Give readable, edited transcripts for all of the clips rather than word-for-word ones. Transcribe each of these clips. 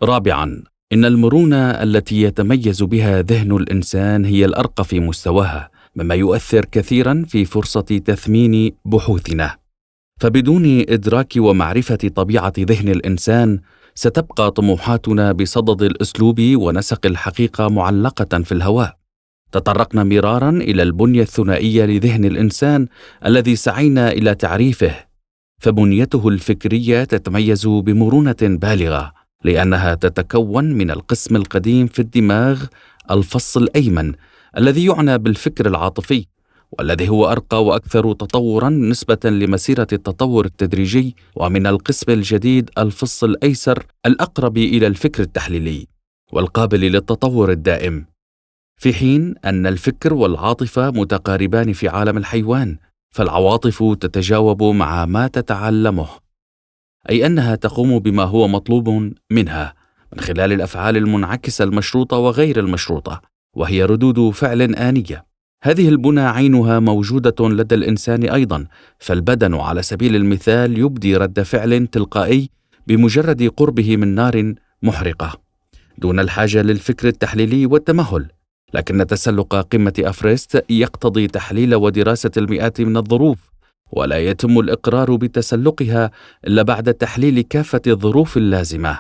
رابعاً، إن المرونة التي يتميز بها ذهن الإنسان هي الأرقى في مستواها، مما يؤثر كثيراً في فرصة تثمين بحوثنا. فبدون إدراك ومعرفة طبيعة ذهن الإنسان، ستبقى طموحاتنا بصدد الأسلوب ونسق الحقيقة معلقة في الهواء. تطرقنا مراراً إلى البنية الثنائية لذهن الإنسان الذي سعينا إلى تعريفه، فبنيته الفكرية تتميز بمرونة بالغة، لأنها تتكون من القسم القديم في الدماغ، الفص الأيمن، الذي يعنى بالفكر العاطفي، والذي هو أرقى وأكثر تطوراً نسبة لمسيرة التطور التدريجي، ومن القسم الجديد الفص الأيسر الأقرب إلى الفكر التحليلي والقابل للتطور الدائم. في حين أن الفكر والعاطفة متقاربان في عالم الحيوان، فالعواطف تتجاوب مع ما تتعلمه، أي أنها تقوم بما هو مطلوب منها من خلال الأفعال المنعكسة المشروطة وغير المشروطة، وهي ردود فعل آنية. هذه البنى عينها موجودة لدى الإنسان أيضا، فالبدن على سبيل المثال يبدي رد فعل تلقائي بمجرد قربه من نار محرقة، دون الحاجة للفكر التحليلي والتمهل. لكن تسلق قمة أفرست يقتضي تحليل ودراسة المئات من الظروف، ولا يتم الإقرار بتسلقها إلا بعد تحليل كافة الظروف اللازمة.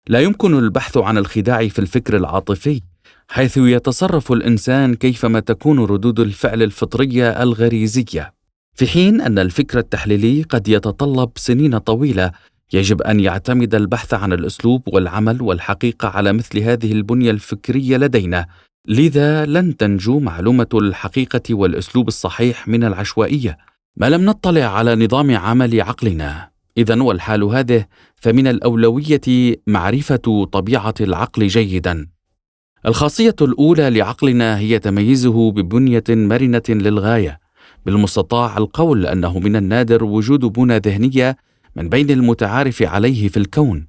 لا يمكن البحث عن الخداع في الفكر العاطفي، حيث يتصرف الإنسان كيفما تكون ردود الفعل الفطرية الغريزية، في حين أن الفكر التحليلي قد يتطلب سنين طويلة. يجب أن يعتمد البحث عن الأسلوب والعمل والحقيقة على مثل هذه البنية الفكرية لدينا، لذا لن تنجو معلومة الحقيقة والأسلوب الصحيح من العشوائية ما لم نطلع على نظام عمل عقلنا. إذن والحال هذه، فمن الأولوية معرفة طبيعة العقل جيدا. الخاصية الأولى لعقلنا هي تميزه ببنية مرنة للغاية. بالمستطاع القول أنه من النادر وجود بنى ذهنية من بين المتعارف عليه في الكون،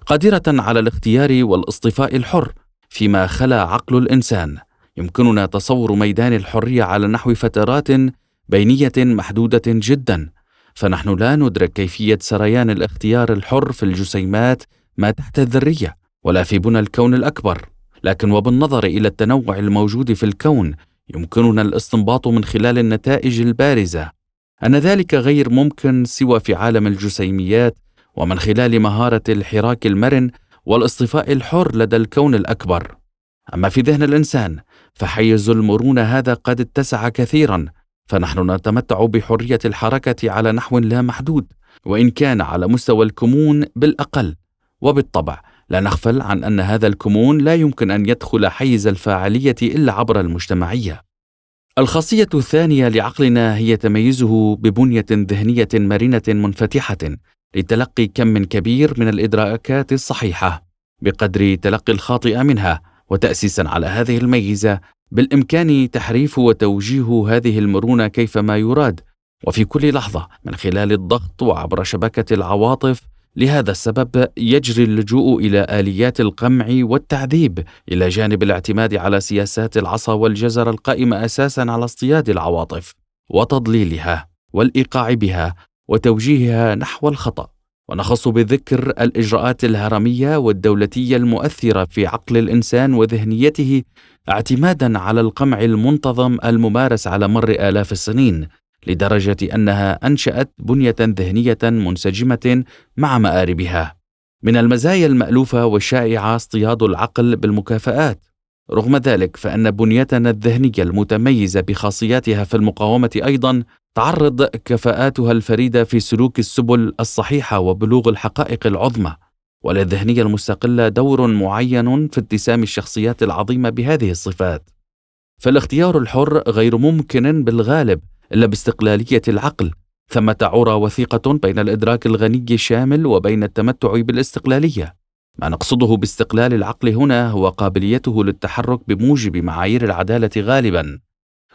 قادرة على الاختيار والاصطفاء الحر. فيما خلا عقل الإنسان، يمكننا تصور ميدان الحرية على نحو فترات بينية محدودة جدا، فنحن لا ندرك كيفية سريان الاختيار الحر في الجسيمات ما تحت الذرية ولا في بنى الكون الأكبر. لكن وبالنظر إلى التنوع الموجود في الكون، يمكننا الاستنباط من خلال النتائج البارزة أن ذلك غير ممكن سوى في عالم الجسيميات، ومن خلال مهارة الحراك المرن والاصطفاء الحر لدى الكون الأكبر. أما في ذهن الإنسان، فحيز المرونة هذا قد اتسع كثيرا، فنحن نتمتع بحرية الحركة على نحو لا محدود، وإن كان على مستوى الكمون بالأقل. وبالطبع لا نغفل عن أن هذا الكمون لا يمكن أن يدخل حيز الفاعلية إلا عبر المجتمعية. الخاصية الثانية لعقلنا هي تميزه ببنية ذهنية مرنة منفتحة لتلقي كم كبير من الإدراكات الصحيحة بقدر تلقي الخاطئة منها. وتأسيسا على هذه الميزة، بالإمكان تحريف وتوجيه هذه المرونة كيفما يراد وفي كل لحظة من خلال الضغط وعبر شبكة العواطف. لهذا السبب يجري اللجوء إلى آليات القمع والتعذيب، إلى جانب الاعتماد على سياسات العصا والجزر القائمة أساسا على اصطياد العواطف وتضليلها والإيقاع بها وتوجيهها نحو الخطأ. ونخص بذكر الإجراءات الهرمية والدولتية المؤثرة في عقل الإنسان وذهنيته، اعتمادا على القمع المنتظم الممارس على مر آلاف السنين، لدرجة أنها أنشأت بنية ذهنية منسجمة مع مآربها. من المزايا المألوفة والشائعة اصطياد العقل بالمكافآت. رغم ذلك، فإن بنيتنا الذهنية المتميزة بخاصياتها في المقاومة أيضا تعرض كفاءاتها الفريدة في سلوك السبل الصحيحة وبلوغ الحقائق العظمى. وللذهنية المستقلة دور معين في اتسام الشخصيات العظيمة بهذه الصفات. فالاختيار الحر غير ممكن بالغالب إلا باستقلالية العقل. ثمة عرى وثيقة بين الإدراك الغني الشامل وبين التمتع بالاستقلالية. ما نقصده باستقلال العقل هنا هو قابليته للتحرك بموجب معايير العدالة غالبا.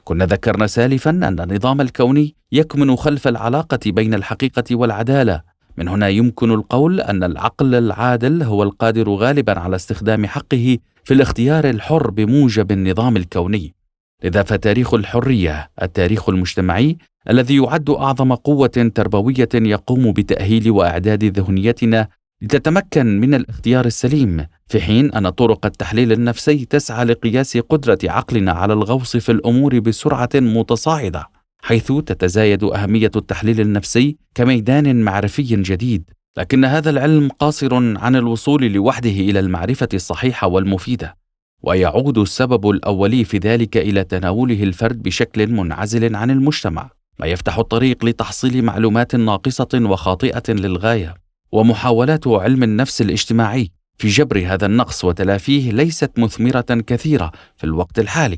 كنا ذكرنا سالفا أن النظام الكوني يكمن خلف العلاقة بين الحقيقة والعدالة. من هنا يمكن القول أن العقل العادل هو القادر غالبا على استخدام حقه في الاختيار الحر بموجب النظام الكوني. لذا فتاريخ الحرية التاريخ المجتمعي الذي يعد أعظم قوة تربوية يقوم بتأهيل وإعداد ذهنيتنا لتتمكن من الاختيار السليم، في حين أن طرق التحليل النفسي تسعى لقياس قدرة عقلنا على الغوص في الأمور بسرعة متصاعدة، حيث تتزايد أهمية التحليل النفسي كميدان معرفي جديد. لكن هذا العلم قاصر عن الوصول لوحده إلى المعرفة الصحيحة والمفيدة، ويعود السبب الأولي في ذلك إلى تناوله الفرد بشكل منعزل عن المجتمع، ما يفتح الطريق لتحصيل معلومات ناقصة وخاطئة للغاية. ومحاولات علم النفس الاجتماعي في جبر هذا النقص وتلافيه ليست مثمرة كثيرة في الوقت الحالي،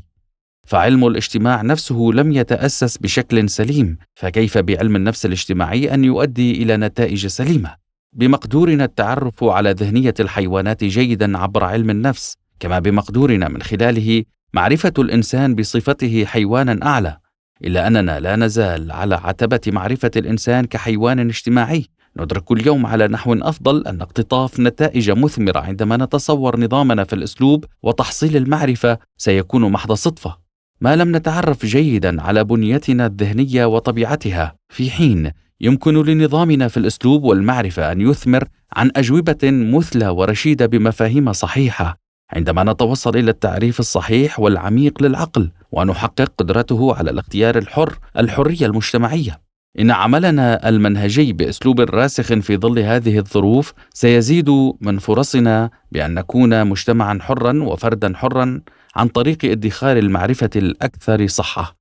فعلم الاجتماع نفسه لم يتأسس بشكل سليم، فكيف بعلم النفس الاجتماعي أن يؤدي إلى نتائج سليمة؟ بمقدورنا التعرف على ذهنية الحيوانات جيدا عبر علم النفس، كما بمقدورنا من خلاله معرفة الإنسان بصفته حيوانا أعلى، إلا أننا لا نزال على عتبة معرفة الإنسان كحيوان اجتماعي. ندرك اليوم على نحو أفضل أن اقتطاف نتائج مثمرة عندما نتصور نظامنا في الأسلوب وتحصيل المعرفة سيكون محض صدفة، ما لم نتعرف جيدا على بنيتنا الذهنية وطبيعتها، في حين يمكن لنظامنا في الأسلوب والمعرفة أن يثمر عن أجوبة مثلى ورشيدة بمفاهيم صحيحة عندما نتوصل إلى التعريف الصحيح والعميق للعقل ونحقق قدرته على الاختيار الحر، الحرية المجتمعية. إن عملنا المنهجي بأسلوب راسخ في ظل هذه الظروف سيزيد من فرصنا بأن نكون مجتمعا حرا وفردا حرا عن طريق ادخار المعرفة الأكثر صحة.